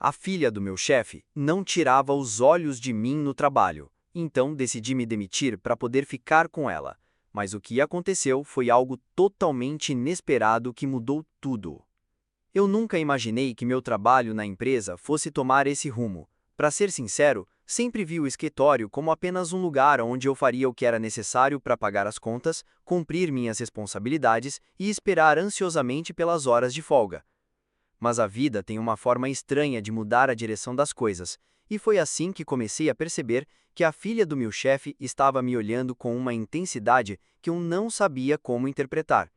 A filha do meu chefe não tirava os olhos de mim no trabalho, então decidi me demitir para poder ficar com ela. Mas o que aconteceu foi algo totalmente inesperado que mudou tudo. Eu nunca imaginei que meu trabalho na empresa fosse tomar esse rumo. Para ser sincero, sempre vi o escritório como apenas um lugar onde eu faria o que era necessário para pagar as contas, cumprir minhas responsabilidades e esperar ansiosamente pelas horas de folga. Mas a vida tem uma forma estranha de mudar a direção das coisas, e foi assim que comecei a perceber que a filha do meu chefe estava me olhando com uma intensidade que eu não sabia como interpretar.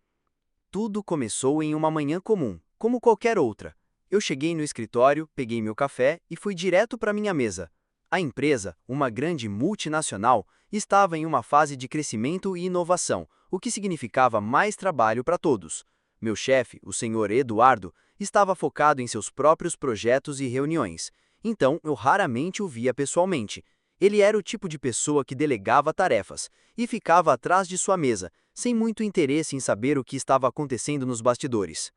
Tudo começou em uma manhã comum, como qualquer outra. Eu cheguei no escritório, peguei meu café e fui direto para minha mesa. A empresa, uma grande multinacional, estava em uma fase de crescimento e inovação, o que significava mais trabalho para todos. Meu chefe, o senhor Eduardo, estava focado em seus próprios projetos e reuniões, então eu raramente o via pessoalmente. Ele era o tipo de pessoa que delegava tarefas e ficava atrás de sua mesa, sem muito interesse em saber o que estava acontecendo nos bastidores.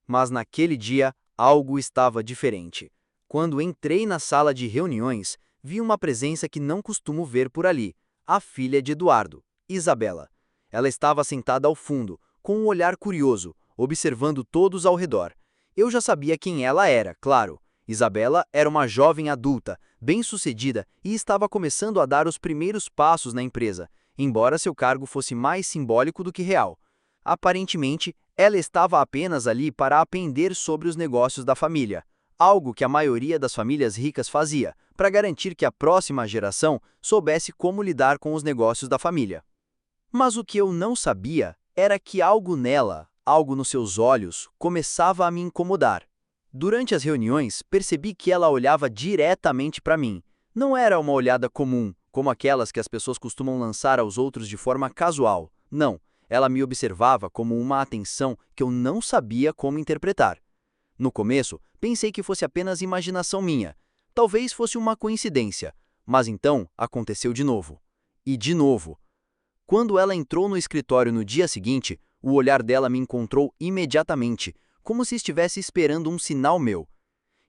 Mas naquele dia, algo estava diferente. Quando entrei na sala de reuniões, vi uma presença que não costumo ver por ali: a filha de Eduardo, Isabela. Ela estava sentada ao fundo, com um olhar curioso, observando todos ao redor. Eu já sabia quem ela era, claro. Isabela era uma jovem adulta, bem-sucedida e estava começando a dar os primeiros passos na empresa, embora seu cargo fosse mais simbólico do que real. Aparentemente, ela estava apenas ali para aprender sobre os negócios da família, algo que a maioria das famílias ricas fazia, para garantir que a próxima geração soubesse como lidar com os negócios da família. Mas o que eu não sabia era que algo nela, algo nos seus olhos, começava a me incomodar. Durante as reuniões, percebi que ela olhava diretamente para mim. Não era uma olhada comum, como aquelas que as pessoas costumam lançar aos outros de forma casual. Não, ela me observava como uma atenção que eu não sabia como interpretar. No começo, pensei que fosse apenas imaginação minha. Talvez fosse uma coincidência. Mas então, aconteceu de novo. E de novo. Quando ela entrou no escritório no dia seguinte, o olhar dela me encontrou imediatamente, como se estivesse esperando um sinal meu.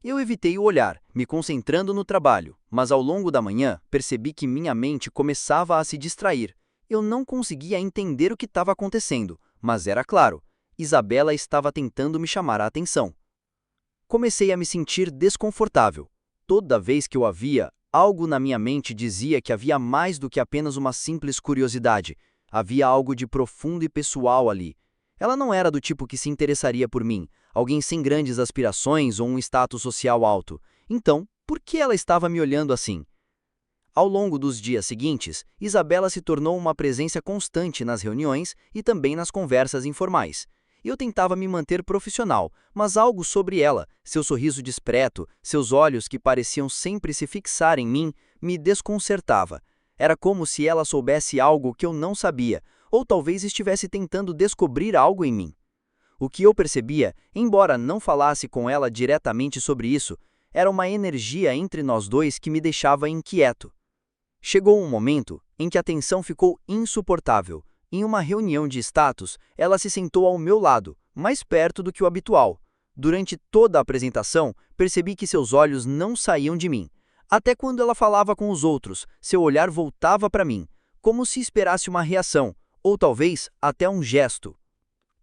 Eu evitei o olhar, me concentrando no trabalho, mas ao longo da manhã percebi que minha mente começava a se distrair. Eu não conseguia entender o que estava acontecendo, mas era claro, Isabela estava tentando me chamar a atenção. Comecei a me sentir desconfortável. Toda vez que eu a via, algo na minha mente dizia que havia mais do que apenas uma simples curiosidade. Havia algo de profundo e pessoal ali. Ela não era do tipo que se interessaria por mim, alguém sem grandes aspirações ou um status social alto. Então, por que ela estava me olhando assim? Ao longo dos dias seguintes, Isabela se tornou uma presença constante nas reuniões e também nas conversas informais. Eu tentava me manter profissional, mas algo sobre ela, seu sorriso discreto, seus olhos que pareciam sempre se fixar em mim, me desconcertava. Era como se ela soubesse algo que eu não sabia, ou talvez estivesse tentando descobrir algo em mim. O que eu percebia, embora não falasse com ela diretamente sobre isso, era uma energia entre nós dois que me deixava inquieto. Chegou um momento em que a tensão ficou insuportável. Em uma reunião de status, ela se sentou ao meu lado, mais perto do que o habitual. Durante toda a apresentação, percebi que seus olhos não saíam de mim. Até quando ela falava com os outros, seu olhar voltava para mim, como se esperasse uma reação, ou talvez até um gesto.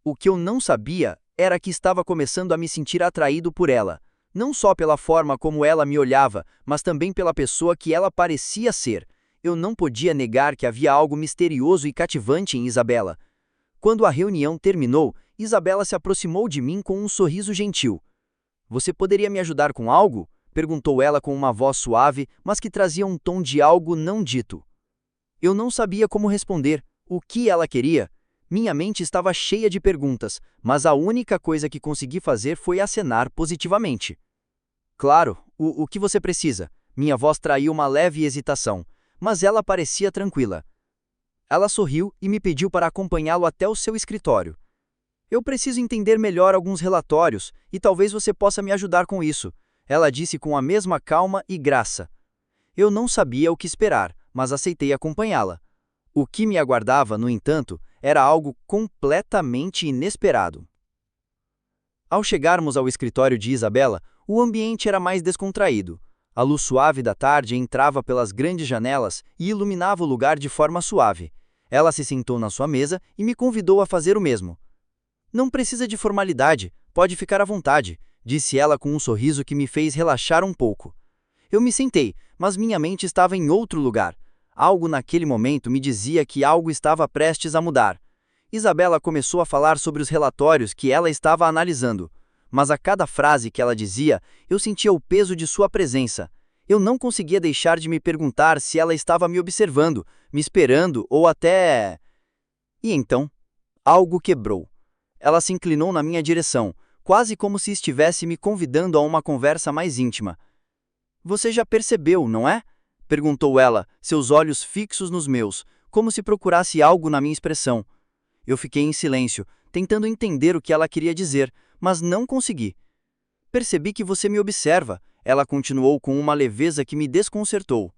O que eu não sabia era que estava começando a me sentir atraído por ela, não só pela forma como ela me olhava, mas também pela pessoa que ela parecia ser. Eu não podia negar que havia algo misterioso e cativante em Isabela. Quando a reunião terminou, Isabela se aproximou de mim com um sorriso gentil. "Você poderia me ajudar com algo?" perguntou ela com uma voz suave, mas que trazia um tom de algo não dito. Eu não sabia como responder. O que ela queria? Minha mente estava cheia de perguntas, mas a única coisa que consegui fazer foi acenar positivamente. "Claro, o que você precisa?" Minha voz traiu uma leve hesitação, mas ela parecia tranquila. Ela sorriu e me pediu para acompanhá-lo até o seu escritório. "Eu preciso entender melhor alguns relatórios, e talvez você possa me ajudar com isso", ela disse com a mesma calma e graça. Eu não sabia o que esperar, mas aceitei acompanhá-la. O que me aguardava, no entanto, era algo completamente inesperado. Ao chegarmos ao escritório de Isabela, O ambiente era mais descontraído. A luz suave da tarde entrava pelas grandes janelas e iluminava o lugar de forma suave. Ela se sentou na sua mesa e me convidou a fazer o mesmo. Não precisa de formalidade, pode ficar à vontade, disse ela com um sorriso que me fez relaxar um pouco. Eu me sentei, mas minha mente estava em outro lugar. Algo naquele momento me dizia que algo estava prestes a mudar. Isabela começou a falar sobre os relatórios que ela estava analisando, mas a cada frase que ela dizia, eu sentia o peso de sua presença. Eu não conseguia deixar de me perguntar se ela estava me observando, me esperando ou até... E então, algo quebrou. Ela se inclinou na minha direção, quase como se estivesse me convidando a uma conversa mais íntima. Você já percebeu, não é? Perguntou ela, seus olhos fixos nos meus, como se procurasse algo na minha expressão. Eu fiquei em silêncio, tentando entender o que ela queria dizer, mas não consegui. Percebi que você me observa, ela continuou com uma leveza que me desconcertou.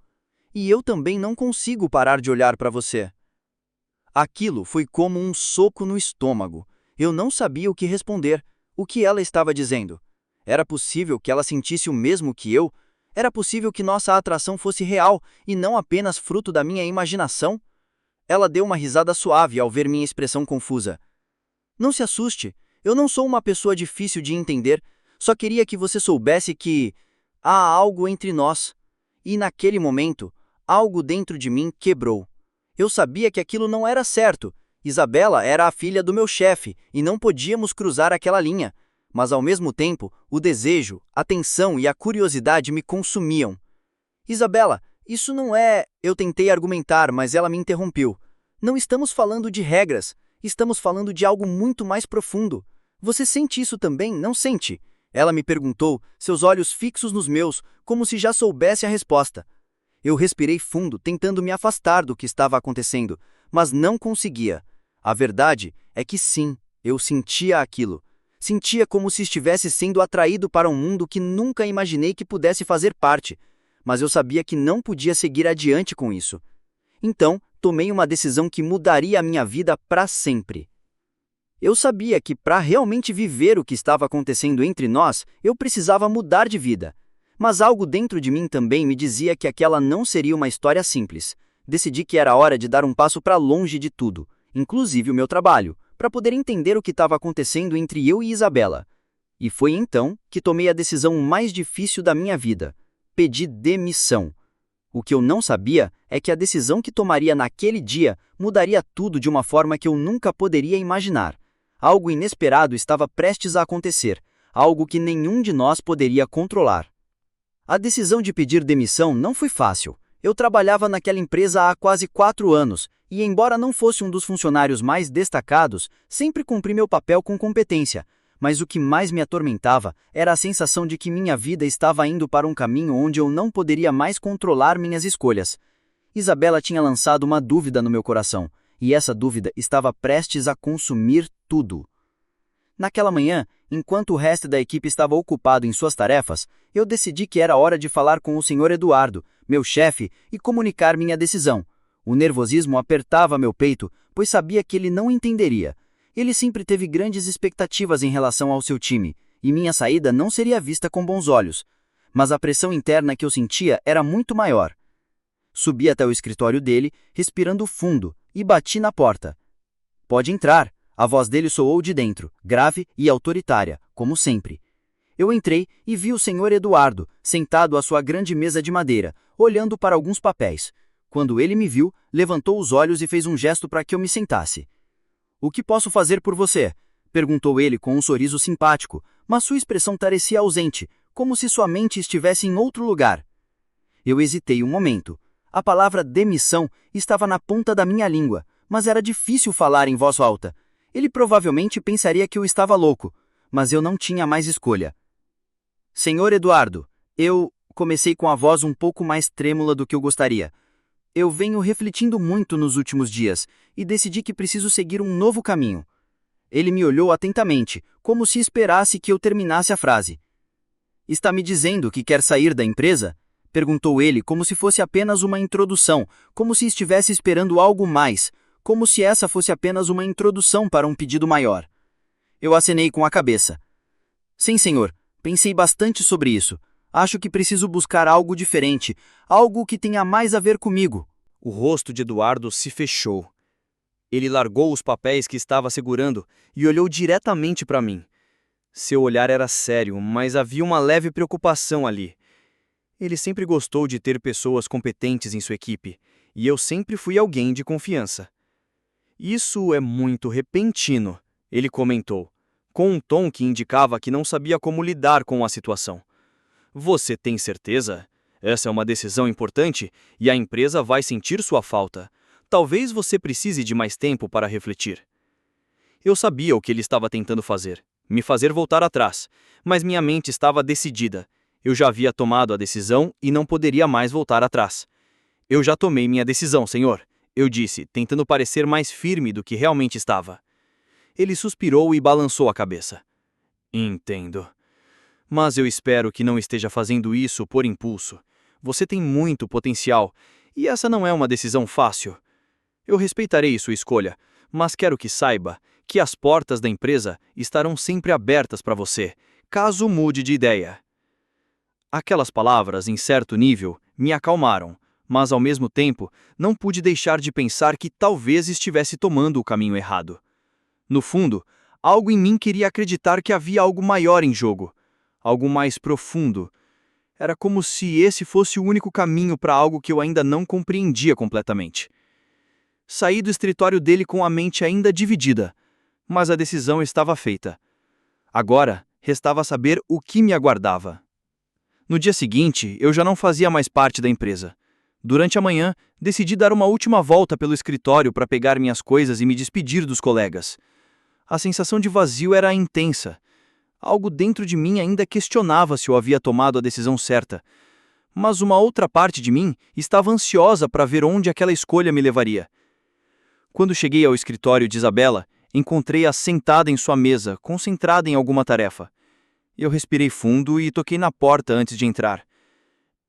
E eu também não consigo parar de olhar para você. Aquilo foi como um soco no estômago. Eu não sabia o que responder. O que ela estava dizendo? Era possível que ela sentisse o mesmo que eu? Era possível que nossa atração fosse real e não apenas fruto da minha imaginação? Ela deu uma risada suave ao ver minha expressão confusa. Não se assuste, eu não sou uma pessoa difícil de entender, só queria que você soubesse que há algo entre nós. E naquele momento, algo dentro de mim quebrou. Eu sabia que aquilo não era certo. Isabela era a filha do meu chefe e não podíamos cruzar aquela linha. Mas ao mesmo tempo, o desejo, a tensão e a curiosidade me consumiam. Isabela, isso não é... Eu tentei argumentar, mas ela me interrompeu. Não estamos falando de regras, estamos falando de algo muito mais profundo. Você sente isso também, não sente? Ela me perguntou, seus olhos fixos nos meus, como se já soubesse a resposta. Eu respirei fundo, tentando me afastar do que estava acontecendo, mas não conseguia. A verdade é que sim, eu sentia aquilo. Sentia como se estivesse sendo atraído para um mundo que nunca imaginei que pudesse fazer parte, mas eu sabia que não podia seguir adiante com isso. Então, tomei uma decisão que mudaria a minha vida para sempre. Eu sabia que para realmente viver o que estava acontecendo entre nós, eu precisava mudar de vida. Mas algo dentro de mim também me dizia que aquela não seria uma história simples. Decidi que era hora de dar um passo para longe de tudo, inclusive o meu trabalho, para poder entender o que estava acontecendo entre eu e Isabela. E foi então que tomei a decisão mais difícil da minha vida. Pedi demissão. O que eu não sabia é que a decisão que tomaria naquele dia mudaria tudo de uma forma que eu nunca poderia imaginar. Algo inesperado estava prestes a acontecer, algo que nenhum de nós poderia controlar. A decisão de pedir demissão não foi fácil. Eu trabalhava naquela empresa há quase 4 anos, e embora não fosse um dos funcionários mais destacados, sempre cumpri meu papel com competência. Mas o que mais me atormentava era a sensação de que minha vida estava indo para um caminho onde eu não poderia mais controlar minhas escolhas. Isabela tinha lançado uma dúvida no meu coração, e essa dúvida estava prestes a consumir tudo. Naquela manhã, enquanto o resto da equipe estava ocupado em suas tarefas, eu decidi que era hora de falar com o Sr. Eduardo, meu chefe, e comunicar minha decisão. O nervosismo apertava meu peito, pois sabia que ele não entenderia. Ele sempre teve grandes expectativas em relação ao seu time, e minha saída não seria vista com bons olhos. Mas a pressão interna que eu sentia era muito maior. Subi até o escritório dele, respirando fundo, e bati na porta. Pode entrar. A voz dele soou de dentro, grave e autoritária, como sempre. Eu entrei e vi o Sr. Eduardo, sentado à sua grande mesa de madeira, olhando para alguns papéis. Quando ele me viu, levantou os olhos e fez um gesto para que eu me sentasse. O que posso fazer por você? Perguntou ele com um sorriso simpático, mas sua expressão parecia ausente, como se sua mente estivesse em outro lugar. Eu hesitei um momento. A palavra demissão estava na ponta da minha língua, mas era difícil falar em voz alta. Ele provavelmente pensaria que eu estava louco, mas eu não tinha mais escolha. Senhor Eduardo, comecei com a voz um pouco mais trêmula do que eu gostaria. Eu venho refletindo muito nos últimos dias e decidi que preciso seguir um novo caminho. Ele me olhou atentamente, como se esperasse que eu terminasse a frase. Está me dizendo que quer sair da empresa? Perguntou ele como se fosse apenas uma introdução, como se estivesse esperando algo mais, como se essa fosse apenas uma introdução para um pedido maior. Eu acenei com a cabeça. Sim, senhor, Pensei bastante sobre isso. Acho que preciso buscar algo diferente, algo que tenha mais a ver comigo. O rosto de Eduardo se fechou. Ele largou os papéis que estava segurando e olhou diretamente para mim. Seu olhar era sério, mas havia uma leve preocupação ali. Ele sempre gostou de ter pessoas competentes em sua equipe, e eu sempre fui alguém de confiança. Isso é muito repentino, ele comentou, com um tom que indicava que não sabia como lidar com a situação. Você tem certeza? Essa é uma decisão importante e a empresa vai sentir sua falta. Talvez você precise de mais tempo para refletir. Eu sabia o que ele estava tentando fazer, me fazer voltar atrás, mas minha mente estava decidida. Eu já havia tomado a decisão e não poderia mais voltar atrás. Eu já tomei minha decisão, senhor, eu disse, tentando parecer mais firme do que realmente estava. Ele suspirou e balançou a cabeça. Entendo. Mas eu espero que não esteja fazendo isso por impulso. Você tem muito potencial, e essa não é uma decisão fácil. Eu respeitarei sua escolha, mas quero que saiba que as portas da empresa estarão sempre abertas para você, caso mude de ideia. Aquelas palavras, em certo nível, me acalmaram, mas ao mesmo tempo não pude deixar de pensar que talvez estivesse tomando o caminho errado. No fundo, algo em mim queria acreditar que havia algo maior em jogo, algo mais profundo. Era como se esse fosse o único caminho para algo que eu ainda não compreendia completamente. Saí do escritório dele com a mente ainda dividida, mas a decisão estava feita. Agora, restava saber o que me aguardava. No dia seguinte, eu já não fazia mais parte da empresa. Durante a manhã, decidi dar uma última volta pelo escritório para pegar minhas coisas e me despedir dos colegas. A sensação de vazio era intensa. Algo dentro de mim ainda questionava se eu havia tomado a decisão certa. Mas uma outra parte de mim estava ansiosa para ver onde aquela escolha me levaria. Quando cheguei ao escritório de Isabela, encontrei-a sentada em sua mesa, concentrada em alguma tarefa. Eu respirei fundo e toquei na porta antes de entrar.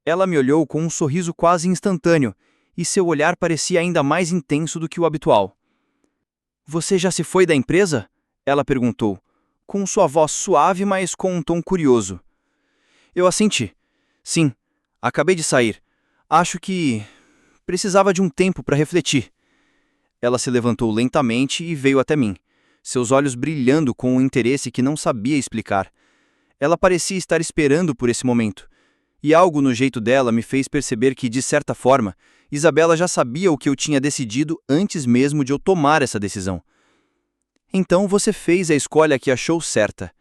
Ela me olhou com um sorriso quase instantâneo, e seu olhar parecia ainda mais intenso do que o habitual. Você já se foi da empresa? Ela perguntou, com sua voz suave, mas com um tom curioso. Eu assenti. Sim, acabei de sair. Acho que precisava de um tempo para refletir. Ela se levantou lentamente e veio até mim, seus olhos brilhando com um interesse que não sabia explicar. Ela parecia estar esperando por esse momento, e algo no jeito dela me fez perceber que, de certa forma, Isabela já sabia o que eu tinha decidido antes mesmo de eu tomar essa decisão. Então você fez a escolha que achou certa.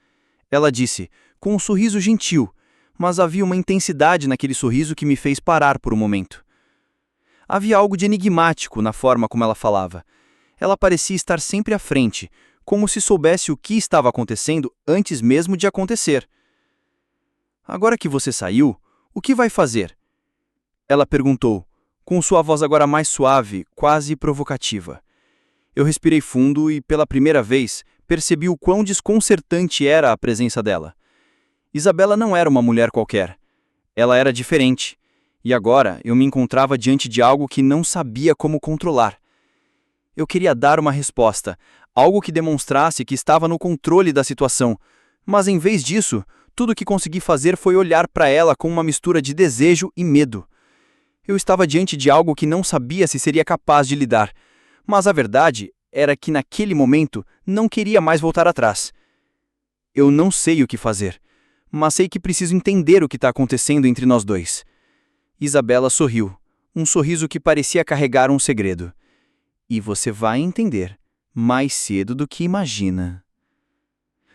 Ela disse, com um sorriso gentil, mas havia uma intensidade naquele sorriso que me fez parar por um momento. Havia algo de enigmático na forma como ela falava. Ela parecia estar sempre à frente, como se soubesse o que estava acontecendo antes mesmo de acontecer. Agora que você saiu, o que vai fazer? Ela perguntou, com sua voz agora mais suave, quase provocativa. Eu respirei fundo e, pela primeira vez, percebi o quão desconcertante era a presença dela. Isabela não era uma mulher qualquer. Ela era diferente. E agora eu me encontrava diante de algo que não sabia como controlar. Eu queria dar uma resposta, algo que demonstrasse que estava no controle da situação, mas em vez disso, tudo o que consegui fazer foi olhar para ela com uma mistura de desejo e medo. Eu estava diante de algo que não sabia se seria capaz de lidar, mas a verdade era que naquele momento não queria mais voltar atrás. Eu não sei o que fazer, mas sei que preciso entender o que está acontecendo entre nós dois. Isabela sorriu, um sorriso que parecia carregar um segredo. E você vai entender, mais cedo do que imagina.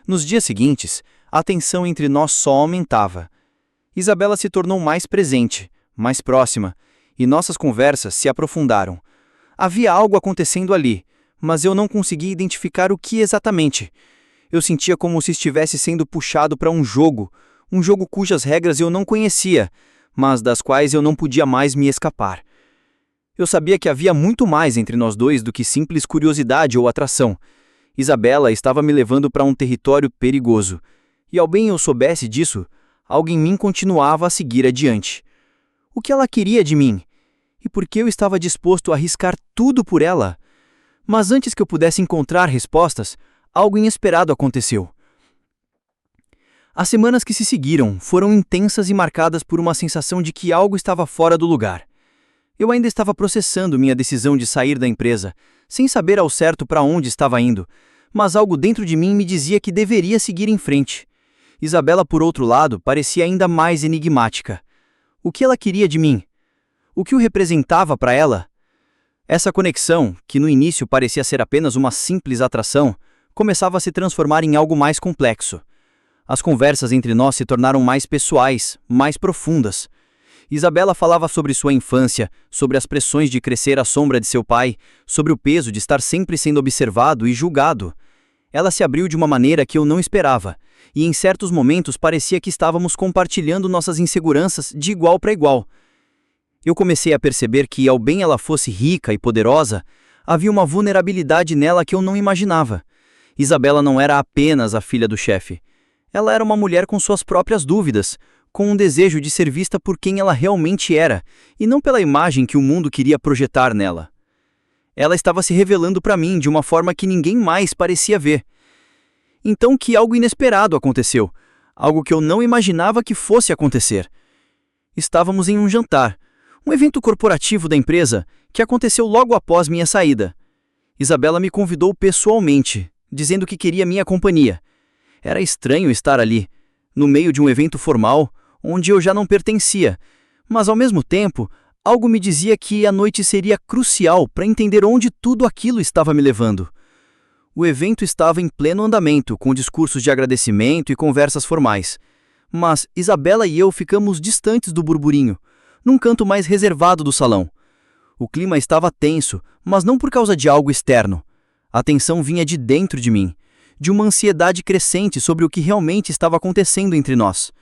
Nos dias seguintes, a tensão entre nós só aumentava. Isabela se tornou mais presente, mais próxima, e nossas conversas se aprofundaram. Havia algo acontecendo ali, mas eu não conseguia identificar o que exatamente. Eu sentia como se estivesse sendo puxado para um jogo cujas regras eu não conhecia, mas das quais eu não podia mais me escapar. Eu sabia que havia muito mais entre nós dois do que simples curiosidade ou atração. Isabela estava me levando para um território perigoso, e ao bem eu soubesse disso, algo em mim continuava a seguir adiante. O que ela queria de mim? E por que eu estava disposto a arriscar tudo por ela? Mas antes que eu pudesse encontrar respostas, algo inesperado aconteceu. As semanas que se seguiram foram intensas e marcadas por uma sensação de que algo estava fora do lugar. Eu ainda estava processando minha decisão de sair da empresa, sem saber ao certo para onde estava indo, mas algo dentro de mim me dizia que deveria seguir em frente. Isabela, por outro lado, parecia ainda mais enigmática. O que ela queria de mim? O que o representava para ela? Essa conexão, que no início parecia ser apenas uma simples atração, começava a se transformar em algo mais complexo. As conversas entre nós se tornaram mais pessoais, mais profundas. Isabela falava sobre sua infância, sobre as pressões de crescer à sombra de seu pai, sobre o peso de estar sempre sendo observado e julgado. Ela se abriu de uma maneira que eu não esperava, e em certos momentos parecia que estávamos compartilhando nossas inseguranças de igual para igual. Eu comecei a perceber que, ao bem ela fosse rica e poderosa, havia uma vulnerabilidade nela que eu não imaginava. Isabela não era apenas a filha do chefe. Ela era uma mulher com suas próprias dúvidas, com um desejo de ser vista por quem ela realmente era, e não pela imagem que o mundo queria projetar nela. Ela estava se revelando para mim de uma forma que ninguém mais parecia ver. Então que algo inesperado aconteceu, algo que eu não imaginava que fosse acontecer. Estávamos em um jantar, um evento corporativo da empresa, que aconteceu logo após minha saída. Isabela me convidou pessoalmente, dizendo que queria minha companhia. Era estranho estar ali, no meio de um evento formal, onde eu já não pertencia, mas ao mesmo tempo, algo me dizia que a noite seria crucial para entender onde tudo aquilo estava me levando. O evento estava em pleno andamento, com discursos de agradecimento e conversas formais. Mas Isabela e eu ficamos distantes do burburinho, num canto mais reservado do salão. O clima estava tenso, mas não por causa de algo externo. A tensão vinha de dentro de mim, de uma ansiedade crescente sobre o que realmente estava acontecendo entre nós.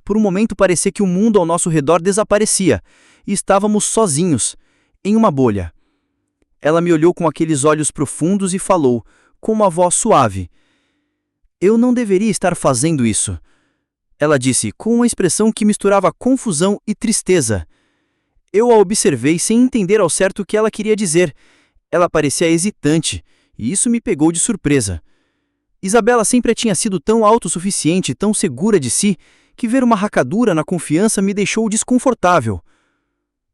Por um momento parecia que o mundo ao nosso redor desaparecia, e estávamos sozinhos, em uma bolha. Ela me olhou com aqueles olhos profundos e falou, com uma voz suave: "Eu não deveria estar fazendo isso." Ela disse, com uma expressão que misturava confusão e tristeza. Eu a observei sem entender ao certo o que ela queria dizer. Ela parecia hesitante, e isso me pegou de surpresa. Isabela sempre tinha sido tão autossuficiente e tão segura de si, que ver uma rachadura na confiança me deixou desconfortável.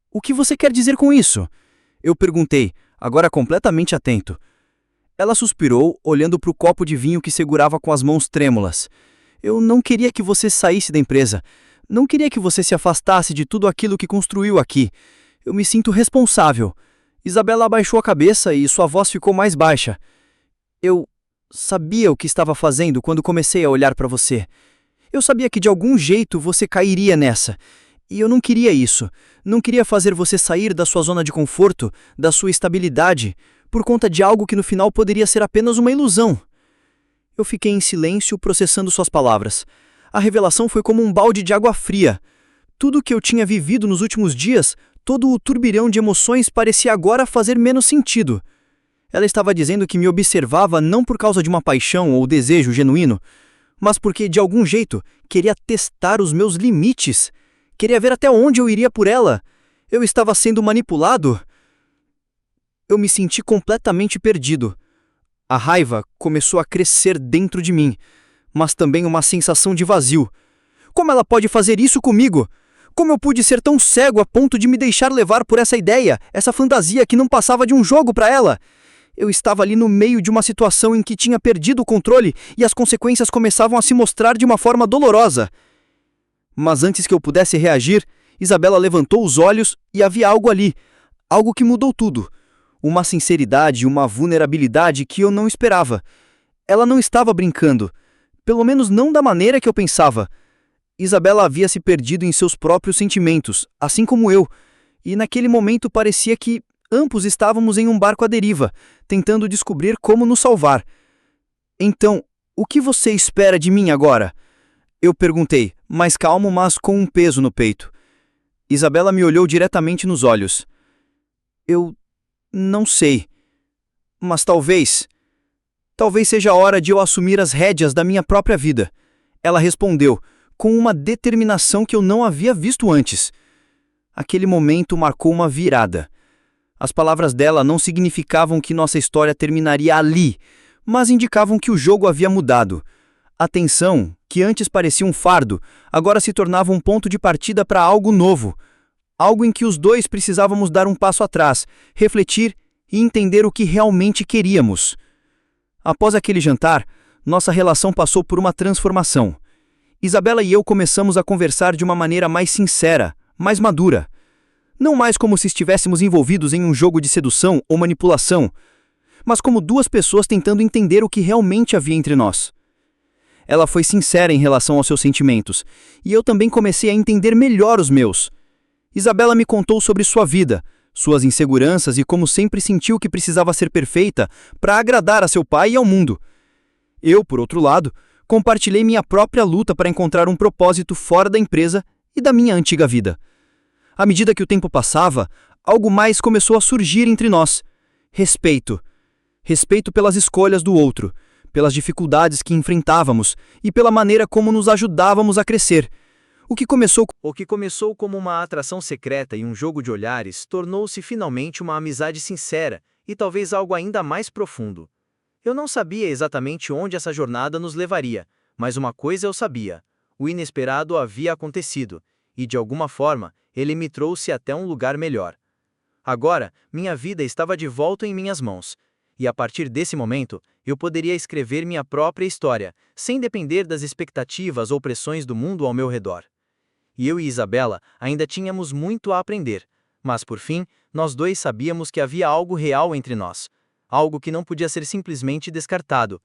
"O que você quer dizer com isso?" Eu perguntei, agora completamente atento. Ela suspirou, olhando para o copo de vinho que segurava com as mãos trêmulas. "Eu não queria que você saísse da empresa. Não queria que você se afastasse de tudo aquilo que construiu aqui. Eu me sinto responsável." Isabela abaixou a cabeça e sua voz ficou mais baixa. "Eu sabia o que estava fazendo quando comecei a olhar para você. Eu sabia que de algum jeito você cairia nessa. E eu não queria isso. Não queria fazer você sair da sua zona de conforto, da sua estabilidade, por conta de algo que no final poderia ser apenas uma ilusão." Eu fiquei em silêncio, processando suas palavras. A revelação foi como um balde de água fria. Tudo o que eu tinha vivido nos últimos dias, todo o turbilhão de emoções parecia agora fazer menos sentido. Ela estava dizendo que me observava não por causa de uma paixão ou desejo genuíno, mas porque, de algum jeito, queria testar os meus limites. Queria ver até onde eu iria por ela. Eu estava sendo manipulado. Eu me senti completamente perdido. A raiva começou a crescer dentro de mim, mas também uma sensação de vazio. Como ela pode fazer isso comigo? Como eu pude ser tão cego a ponto de me deixar levar por essa ideia, essa fantasia que não passava de um jogo para ela? Eu estava ali no meio de uma situação em que tinha perdido o controle e as consequências começavam a se mostrar de uma forma dolorosa. Mas antes que eu pudesse reagir, Isabela levantou os olhos e havia algo ali, algo que mudou tudo. Uma sinceridade e uma vulnerabilidade que eu não esperava. Ela não estava brincando, pelo menos não da maneira que eu pensava. Isabela havia se perdido em seus próprios sentimentos, assim como eu, e naquele momento parecia que ambos estávamos em um barco à deriva, tentando descobrir como nos salvar. "Então, o que você espera de mim agora?" Eu perguntei, mais calmo, mas com um peso no peito. Isabela me olhou diretamente nos olhos. "Eu não sei, mas talvez seja a hora de eu assumir as rédeas da minha própria vida." Ela respondeu, com uma determinação que eu não havia visto antes. Aquele momento marcou uma virada. As palavras dela não significavam que nossa história terminaria ali, mas indicavam que o jogo havia mudado. A tensão, que antes parecia um fardo, agora se tornava um ponto de partida para algo novo. Algo em que os dois precisávamos dar um passo atrás, refletir e entender o que realmente queríamos. Após aquele jantar, nossa relação passou por uma transformação. Isabela e eu começamos a conversar de uma maneira mais sincera, mais madura. Não mais como se estivéssemos envolvidos em um jogo de sedução ou manipulação, mas como duas pessoas tentando entender o que realmente havia entre nós. Ela foi sincera em relação aos seus sentimentos, e eu também comecei a entender melhor os meus. Isabela me contou sobre sua vida, suas inseguranças e como sempre sentiu que precisava ser perfeita para agradar a seu pai e ao mundo. Eu, por outro lado, compartilhei minha própria luta para encontrar um propósito fora da empresa e da minha antiga vida. À medida que o tempo passava, algo mais começou a surgir entre nós. Respeito. Respeito pelas escolhas do outro, pelas dificuldades que enfrentávamos e pela maneira como nos ajudávamos a crescer. O que começou como uma atração secreta e um jogo de olhares tornou-se finalmente uma amizade sincera e talvez algo ainda mais profundo. Eu não sabia exatamente onde essa jornada nos levaria, mas uma coisa eu sabia: o inesperado havia acontecido, e de alguma forma ele me trouxe até um lugar melhor. Agora, minha vida estava de volta em minhas mãos, e a partir desse momento, eu poderia escrever minha própria história, sem depender das expectativas ou pressões do mundo ao meu redor. E eu e Isabela ainda tínhamos muito a aprender, mas por fim, nós dois sabíamos que havia algo real entre nós. Algo que não podia ser simplesmente descartado,